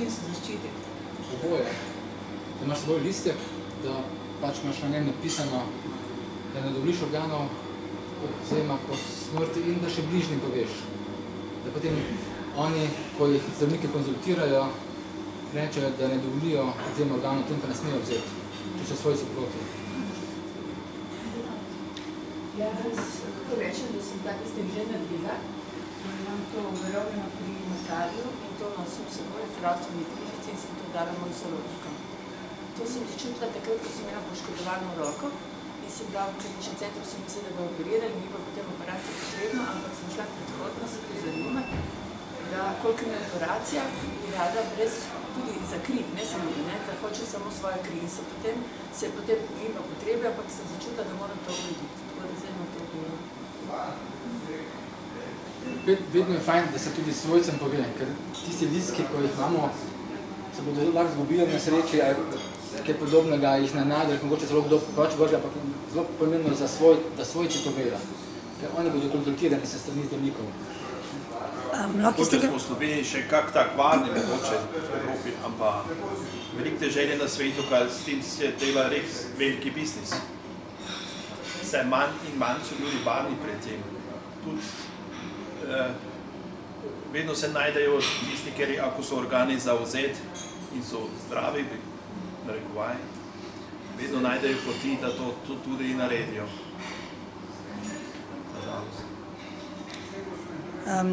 način se zaščititi? Oboje. Da imaš svoj listek, da pač imaš na njem napisano, da ne dovoliš organov odvzema po smrti in da še bližnjim poveš. Da potem oni, ko jih zdravniki konzultirajo, rečejo, da ne dovolijo odvzema organov, tem pa ne smejo vzeti, če so svojci proti. Jaz lahko rečem, da sem tak listek že naredila in imam to uveljavljeno pri notarju in to nosim s seboj v zdravstveni knjižici in sem to dala mojim sorodnikom. To sem začutila takrat, ko sem imela poškodovano roko in sem bila v kliničnem centru, sem mislila, da bo operirali, ni pa potem operacija potrebna, ampak sem šla predhodno se to zanimati, da koliko mi je operacija, bi rada brez tudi za kri, ne samo da hoče samo svoje kri in se potem ima potrebe, ampak sem začutila, da moram to urediti. Tako da zdaj imam to bilo. Vedno je fajn, da se tudi svojcem pove, ker tisti listki, ko jih imamo, se bodo lahko zgubili na sreči, kaj podobnega jih ne najdeš, mogoče zelo kdo pač vrže, ampak zelo pomembno je, da svojci to vejo, ker oni bodo konzultirani se strani zdravnikov. Mogoče smo v Sloveniji še kak tak varni, mogoče v Evropi, ampak veliko te želje na svetu, kaj s tem se dela res veliki biznis. Vse manj in manj so ljudi varni pred tem. Tudi vedno se najdejo tisti, ker ako so organi zauzeti in so zdravi, bi narekovaj, vedno najdejo poti, da to tudi naredijo.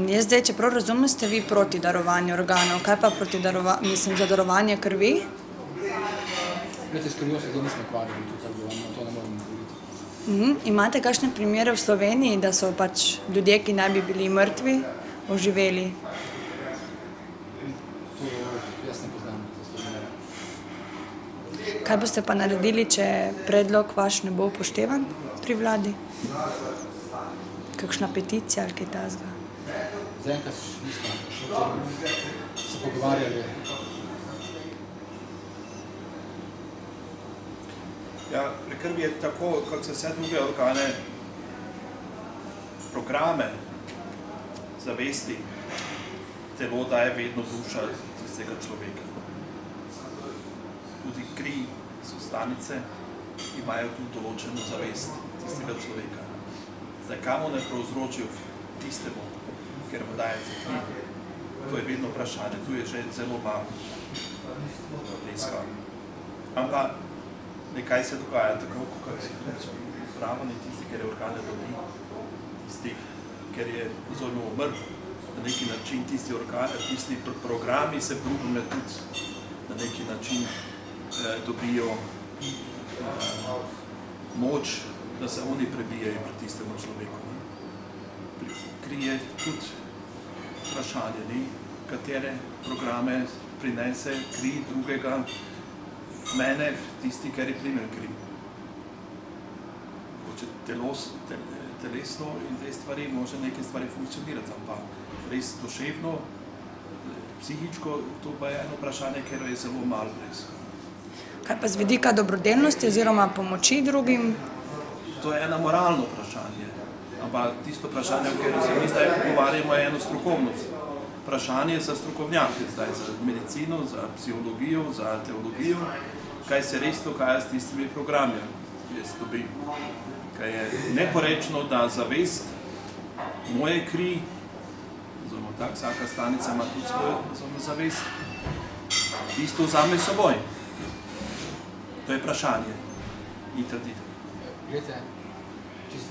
Jaz zdaj, čeprav razumem, ste vi proti darovanju organov. Kaj pa proti za darovanje krvi? Vete, s krvjo se zdaj nismo kvarili tukaj, to ne moramo govoriti. Imate kakšne primere v Sloveniji, da so pač ljudje, ki naj bi bili mrtvi, oživeli? To jaz ne poznam, to Slovenije. Kaj boste pa naredili, če predlog vaš ne bo upoštevan pri vladi? Kakšna peticija ali kaj takega? Zaenkrat nismo se pogovarjali. Ja, pri krvi je tako, kot se vse druge organe, programe zavesti, telo daje vedno duša tistega človeka. Tudi kri, stanice imajo tudi določeno zavest tistega človeka. Zdaj, kam on je povzročil tistemu, ker mu dajete kri, to je vedno vprašanje, tu je že zelo malo preiskav. Ampak nekaj se dogaja tako, kot si tudi pravni tisti, ker je organe dobi, tisti, ker je vzojno umrl, na neki način tisti organe, tisti programi se brugme tudi na neki način dobijo moč, da se oni prebijajo pri tistemu človeku. Kri je tudi vprašanje, katere programe prinese kri drugega mene, tisti, ker je primel kri. Telesno in te stvari, može neke stvari funkcionirati, ampak res duševno, psihičko, to pa je eno vprašanje, ker je zelo malo res. Kaj pa z vidika dobrodelnosti oziroma pomoči drugim? To je eno moralno vprašanje, ampak tisto vprašanje, o katero se mi zdaj pogovarjamo, je eno strokovnost. Vprašanje za strokovnjake, zdaj za medicino, za psihologijo, za teologijo, kaj se res dogaja s tistimi programi, jaz dobim. Kaj je neporečno, da zavest moje kri, oziroma tak, vsaka stanica ima tudi svojo zavest, tisto vzame seboj. To je vprašanje in trditev. Glede,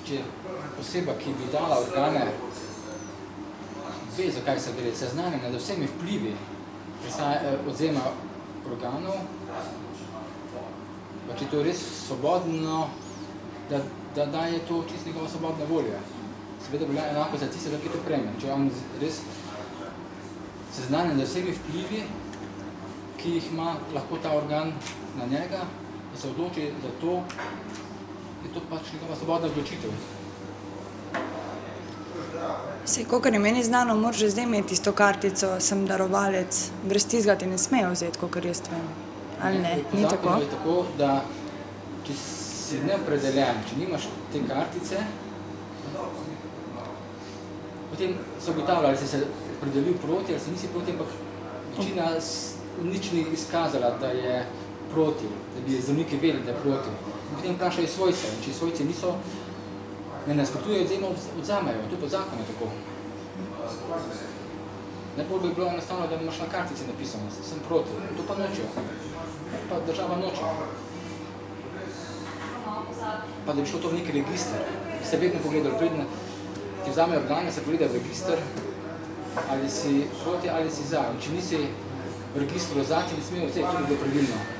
če oseba, ki bi dala organe, ve, za kaj se gre, seznanjena, da vsemi vplivi odzema organov, pa če to je res svobodno, da daje to čisto njegova svobodna volja. Seveda bi bila enako za tistega, ki to prejme. Če on res seznanjen, da vsemi vplivi, ki jih ima lahko ta organ na njega, da se odloči za to, je to pač njegova svobodna odločitev. Sej, kakor je meni znano, moraš že zdaj imeti isto kartico, sem darovalec, brez tistega ti ne smejo vzeti, kakor jaz vem. Ali ne? Ni tako? Po zakonu je tako, da če si neopredeljen, če nimaš te kartice, potem se ugotavlja, ali si se opredelil proti, ali si nisi proti, ampak večina nič ni izkazala, da je proti, da bi zdravniki vedeli, da je proti. In potem vprašajo svojce, in če svojci ne nasprotujejo, odzamejo, to je pod zakonom tako. Najbolj bi bilo enostavno, da imaš na kartici napisano, sem proti, to pa nočejo, pa država noče. Pa da bi šlo to v neki register, se vedno pogledali, predno ti vzamejo organe, se pogledajo v register, ali si proti ali si za. In če nisi v registru za, ti ne smejo vse, to bi bilo pravilno.